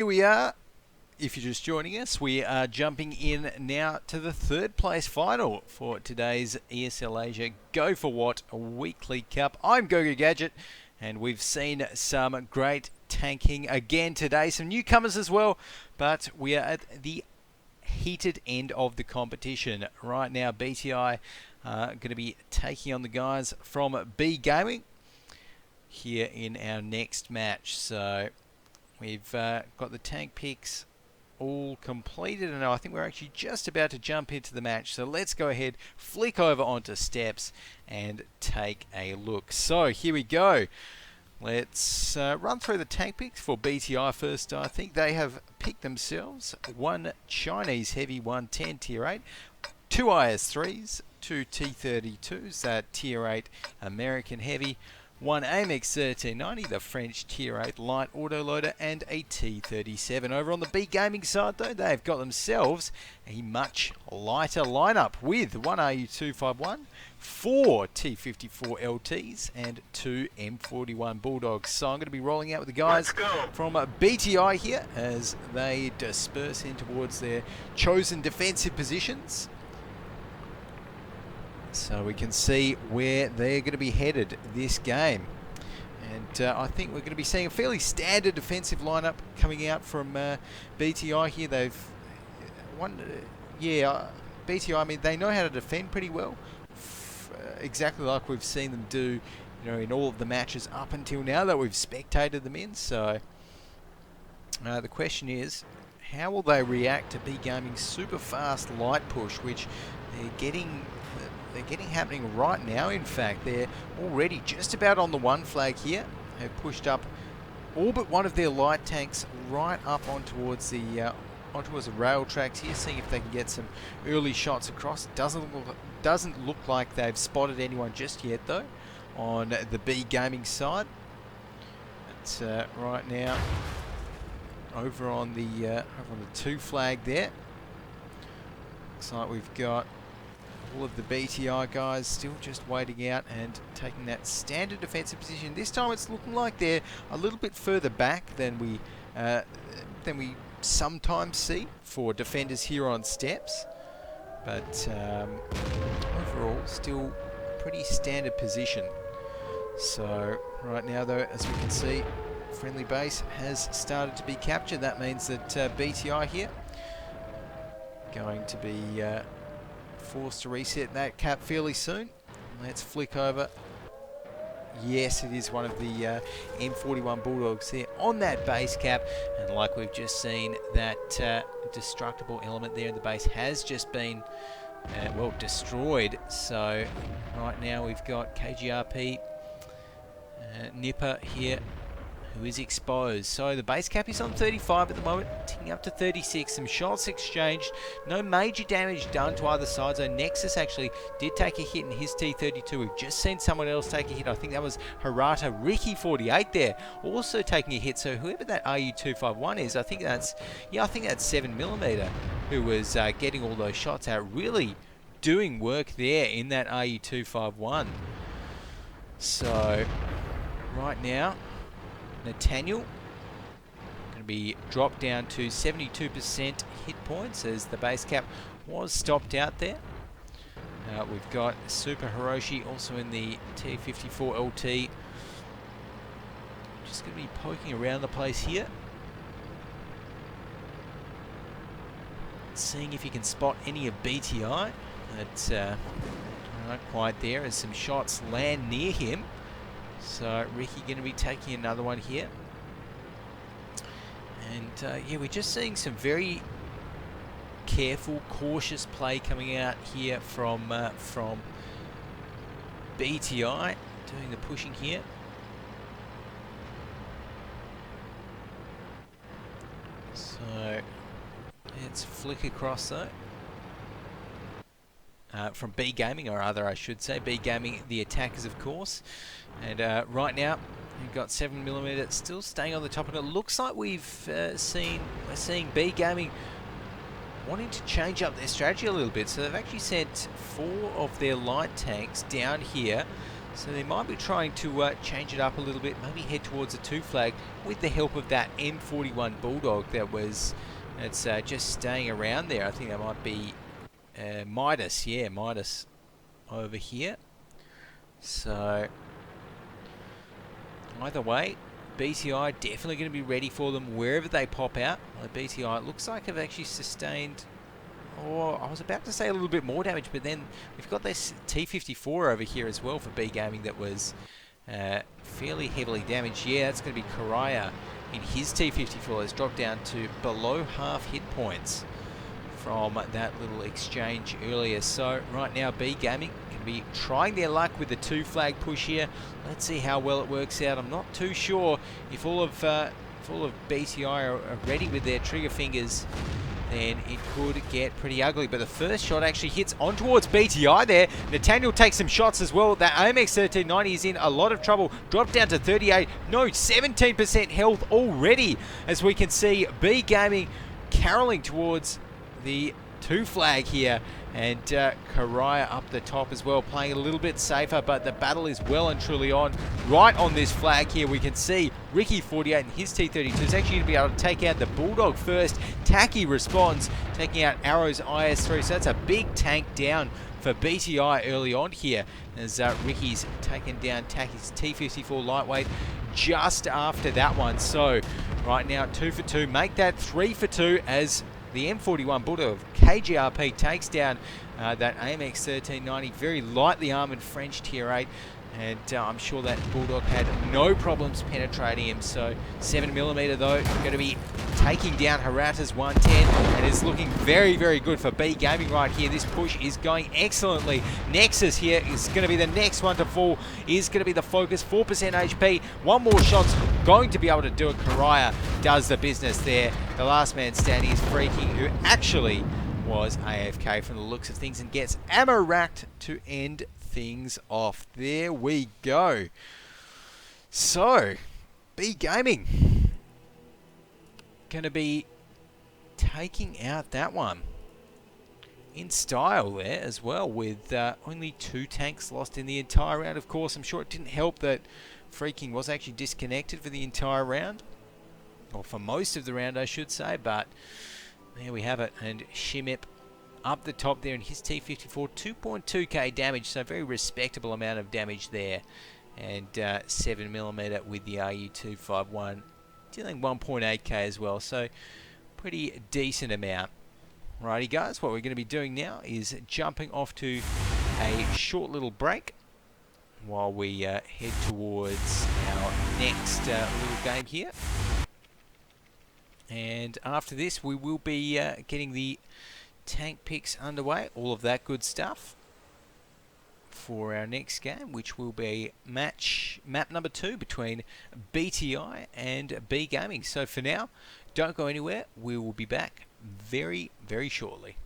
Here we are. If you're just joining us, we are jumping in now to the third place final for today's ESL Asia Go4WoT Weekly Cup. I'm Go4Gadget, and we've seen some great tanking again today. Some newcomers as well, but we are at the heated end of the competition. Right now, BTI are going to be taking on the guys from B Gaming here in our next match. So we've got the tank picks all completed, and I think we're actually just about to jump into the match. So let's go ahead, flick over onto steps and take a look. So here we go. Let's run through the tank picks for BTI first. I think they have picked themselves one Chinese Heavy 110 Tier 8, two IS3s, two T32s, that Tier 8 American Heavy, one AMX 1390, the French Tier 8 Light Autoloader, and a T37. Over on the B Gaming side, though, they've got themselves a much lighter lineup with one RU251, four T54 LTs, and two M41 Bulldogs. So I'm going to be rolling out with the guys from BTI here as they disperse in towards their chosen defensive positions, so we can see where they're going to be headed this game. And I think we're going to be seeing a fairly standard defensive lineup coming out from BTI here. They've BTI, I mean, they know how to defend pretty well, exactly like we've seen them do, you know, in all of the matches up until now that we've spectated them in. So the question is, how will they react to B Gaming's super fast light push, which they're getting happening right now. In fact, they're already just about on the one flag here. They've pushed up all but one of their light tanks right up on towards the rail tracks here, seeing if they can get some early shots across. Doesn't look like they've spotted anyone just yet, though, on the B Gaming side. But right now, over on the 2 flag there, looks like we've got all of the BTI guys still just waiting out and taking that standard defensive position. This time it's looking like they're a little bit further back than we sometimes see for defenders here on steps. But overall, still a pretty standard position. So right now, though, as we can see, friendly base has started to be captured. That means that BTI here going to be forced to reset that cap fairly soon. Let's flick over. Yes, it is one of the M41 Bulldogs there on that base cap, and like we've just seen, that destructible element there in the base has just been well destroyed. So right now we've got KGRP Nipper here, who is exposed. So the base cap is on 35 at the moment, ticking up to 36. Some shots exchanged, no major damage done to either side. So Nexus actually did take a hit in his T32. We've just seen someone else take a hit. I think that was Harata Ricky 48 there, also taking a hit. So whoever that RU251 is, I think that's 7mm, who was getting all those shots out, really doing work there in that RU251. So right now, Nathaniel going to be dropped down to 72% hit points as the base cap was stopped out there. We've got Super Hiroshi also in the T54 LT. Just going to be poking around the place here, seeing if he can spot any of BTI. But not quite there as some shots land near him. So Ricky going to be taking another one here. And yeah, we're just seeing some very careful, cautious play coming out here from BTI, doing the pushing here. So let's flick across though. From B Gaming, or rather I should say, B Gaming, the attackers of course. And right now we've got 7mm still staying on the top, and it looks like we're seeing B Gaming wanting to change up their strategy a little bit. So they've actually sent 4 of their light tanks down here So they might be trying to change it up a little bit, maybe head towards a 2 flag with the help of that M41 Bulldog that was just staying around there. I think that might be Midas, yeah, Midas over here. So either way, BTI definitely going to be ready for them wherever they pop out. BTI, it looks like have actually sustained, I was about to say a little bit more damage, but then we've got this T54 over here as well for B Gaming that was fairly heavily damaged. Yeah, that's going to be Karaya in his T54. Has dropped down to below half hit points from that little exchange earlier. So right now, B Gaming can be trying their luck with the 2 flag push here. Let's see how well it works out. I'm not too sure if all of BTI are ready with their trigger fingers, then it could get pretty ugly. But the first shot actually hits on towards BTI there. Nathaniel takes some shots as well. That AMX 1390 is in a lot of trouble. Dropped down to 38. No, 17% health already. As we can see, B Gaming caroling towards the 2 flag here. And Karaya up the top as well, playing a little bit safer, but the battle is well and truly on. Right on this flag here, we can see Ricky 48 and his T32 is actually going to be able to take out the Bulldog first. Tacky responds, taking out Arrow's IS-3, so that's a big tank down for BTI early on here, as Ricky's taken down Tacky's T54 lightweight just after that one. So right now 2 for 2, make that 3 for 2 as the M41 Bulldog of KGRP takes down that AMX 1390, very lightly armoured French Tier 8, and I'm sure that Bulldog had no problems penetrating him. So 7mm though, going to be taking down Hirata's 110, and it's looking very, very good for B Gaming right here. This push is going excellently. Nexus here is going to be the next one to fall, is going to be the focus, 4% HP, 1 more shot's going to be able to do it. Karaya does the business there. The last man standing is Freaking, who actually was AFK from the looks of things, and gets ammo racked to end things off. There we go. So B Gaming going to be taking out that one in style there as well, with only 2 tanks lost in the entire round. Of course, I'm sure it didn't help that Freaking was actually disconnected for the entire round, or for most of the round I should say, but there we have it. And Shimip up the top there in his T54, 2.2k damage, so very respectable amount of damage there. And 7mm with the RU251, dealing 1.8k as well, so pretty decent amount. Righty guys, what we're going to be doing now is jumping off to a short little break while we head towards our next little game here. And after this, we will be getting the tank picks underway, all of that good stuff, for our next game, which will be map number 2 between BTI and B Gaming. So for now, don't go anywhere. We will be back very, very shortly.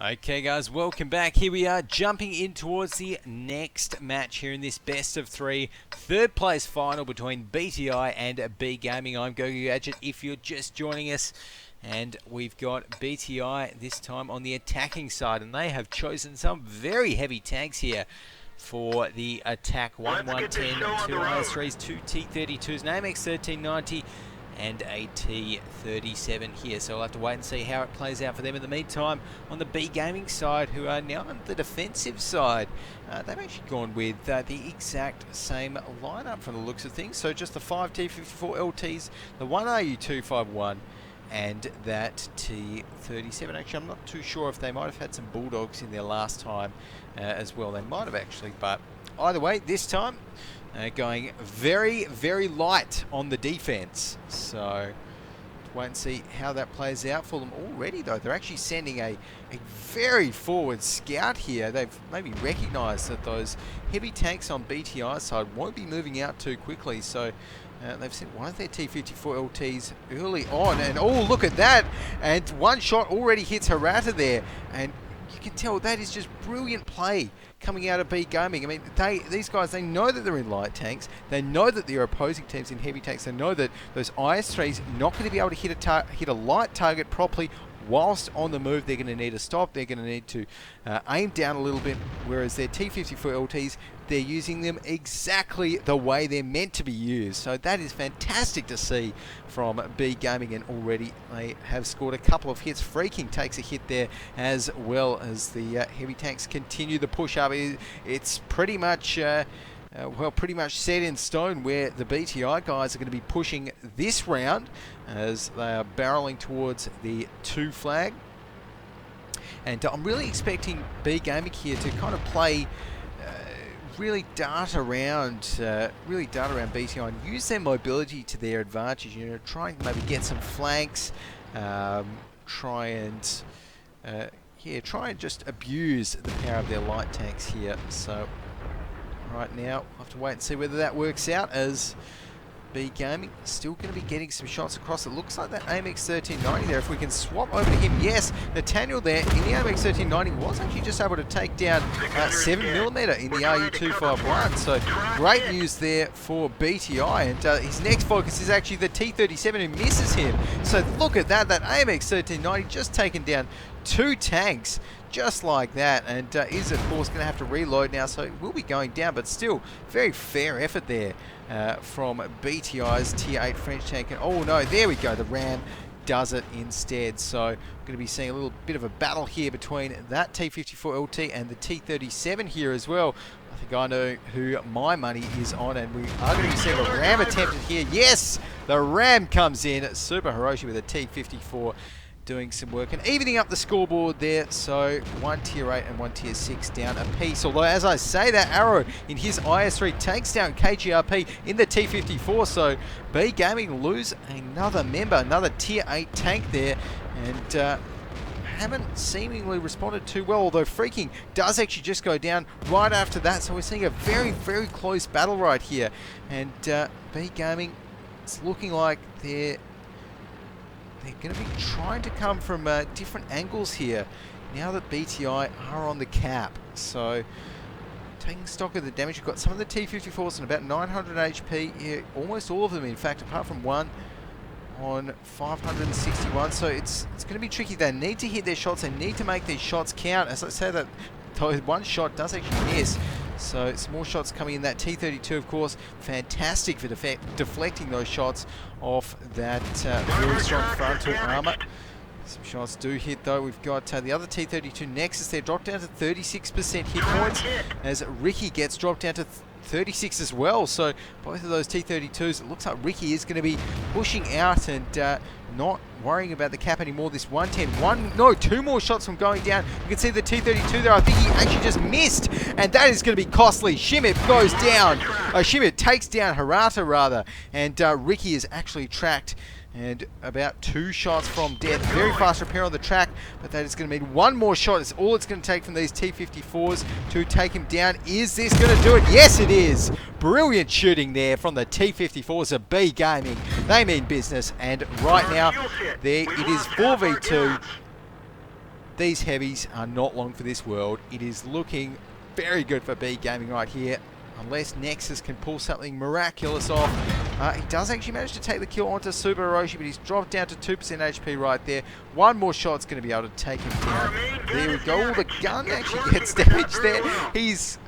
Okay guys, welcome back. Here we are jumping in towards the next match here in this best of three third place final between BTI and B Gaming. I'm Go4WoT Gadget if you're just joining us, and we've got BTI this time on the attacking side, and they have chosen some very heavy tanks here for the attack. 1 110, 2 IS3s, 2 T32s, an AMX 1390 and a T37 here. So we'll have to wait and see how it plays out for them. In the meantime, on the B Gaming side, who are now on the defensive side, they've actually gone with the exact same lineup from the looks of things. So just the 5 T54 LTs, the 1 RU251, and that T37. Actually, I'm not too sure if they might have had some Bulldogs in there last time as well. They might have actually, but either way, this time going very, very light on the defense. So wait and see how that plays out for them. Already though, they're actually sending a very forward scout here. They've maybe recognized that those heavy tanks on BTI side won't be moving out too quickly. So they've sent one of their T54 LTs early on, and oh, look at that, and one shot already hits Hirata there, and you can tell that is just brilliant play coming out of B Gaming. I mean, these guys, they know that they're in light tanks. They know that their opposing team's in heavy tanks. They know that those IS3s not going to be able to hit a light target properly. Whilst on the move, they're going to need to stop. They're going to need to aim down a little bit, whereas their T54 LTs, they're using them exactly the way they're meant to be used. So that is fantastic to see from B Gaming, and already they have scored a couple of hits. Freaking takes a hit there, as well as the heavy tanks continue the push up. It's pretty much pretty much set in stone where the BTI guys are going to be pushing this round, as they are barreling towards the 2 flag. And I'm really expecting B Gaming here to kind of play, really dart around BTI and use their mobility to their advantage. You know, try and maybe get some flanks, try and just abuse the power of their light tanks here. So right now, we'll have to wait and see whether that works out, as B Gaming still going to be getting some shots across. It looks like that AMX 1390 there. If we can swap over to him, yes, Nathaniel there in the AMX 1390 was actually just able to take down 7mm in the RU251. So great news there for BTI, and his next focus is actually the T37, who misses him. So look at that, that AMX 1390 just taken down 2 tanks just like that, and is of course going to have to reload now, so it will be going down, but still very fair effort there from BTI's Tier 8 French tank. And oh no, there we go, the Ram does it instead. So we're going to be seeing a little bit of a battle here between that T54 LT and the T37 here as well. I think I know who my money is on, and we are going to be seeing a Ram attempted here. Yes, the Ram comes in. Super Hiroshi with a T54 doing some work and evening up the scoreboard there. So 1 Tier 8 and 1 Tier 6 down a piece. Although, as I say, that Arrow in his IS3 takes down KGRP in the T54. So B Gaming lose another member, another Tier 8 tank there, and haven't seemingly responded too well, although Freaking does actually just go down right after that. So we're seeing a very, very close battle right here. And B Gaming, it's looking like they're going to be trying to come from different angles here now that BTI are on the cap. So taking stock of the damage, you've got some of the T54s and about 900 HP, yeah, almost all of them in fact, apart from one on 561. So it's going to be tricky. They need to hit their shots, they need to make these shots count. As I say, that one shot does actually miss. So some more shots coming in. That T32, of course, fantastic for deflecting those shots off that really strong frontal armor. Some shots do hit though. We've got the other T32 Nexus there, dropped down to 36% hit points, as Ricky gets dropped down to 36 as well. So both of those T32s, it looks like Ricky is going to be pushing out and not worrying about the cap anymore. This 110, two more shots from going down. You can see the T32 there. I think he actually just missed, and that is going to be costly. Shimit goes down. Shimit takes down Hirata rather, and Ricky is actually tracked. And about 2 shots from death. Very fast repair on the track, but that is going to mean one more shot. It's all it's going to take from these T54s to take him down. Is this going to do it? Yes, it is. Brilliant shooting there from the T54s of B Gaming. They mean business, and right now there it is 4v2. these heavies are not long for this world. It is looking very good for B Gaming right here, unless Nexus can pull something miraculous off. He does actually manage to take the kill onto Super Hiroshi, but he's dropped down to 2% HP right there. One more shot's going to be able to take him down. There we go. The gun actually gets damaged there. He's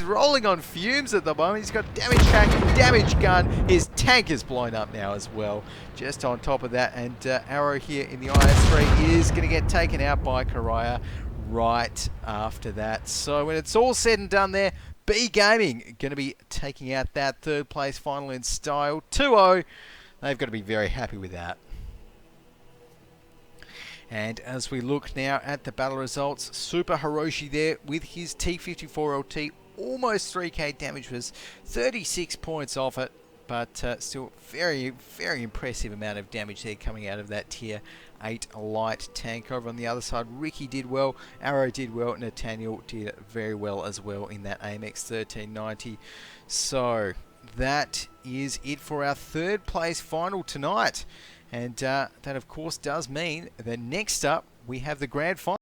rolling on fumes at the moment. He's got damage track and damage gun. His tank is blown up now as well. Just on top of that, and Arrow here in the IS-3 is going to get taken out by Karaya right after that. So when it's all said and done there, B Gaming going to be taking out that third place final in style. 2-0. They've got to be very happy with that. And as we look now at the battle results, Super Hiroshi there with his T54 LT, almost 3k damage, was 36 points off it. But still very, very impressive amount of damage there coming out of that tier 8 light tank. Over on the other side, Ricky did well, Arrow did well, Nathaniel did very well as well in that AMX 1390. So that is it for our third place final tonight. And that of course does mean that next up we have the grand final.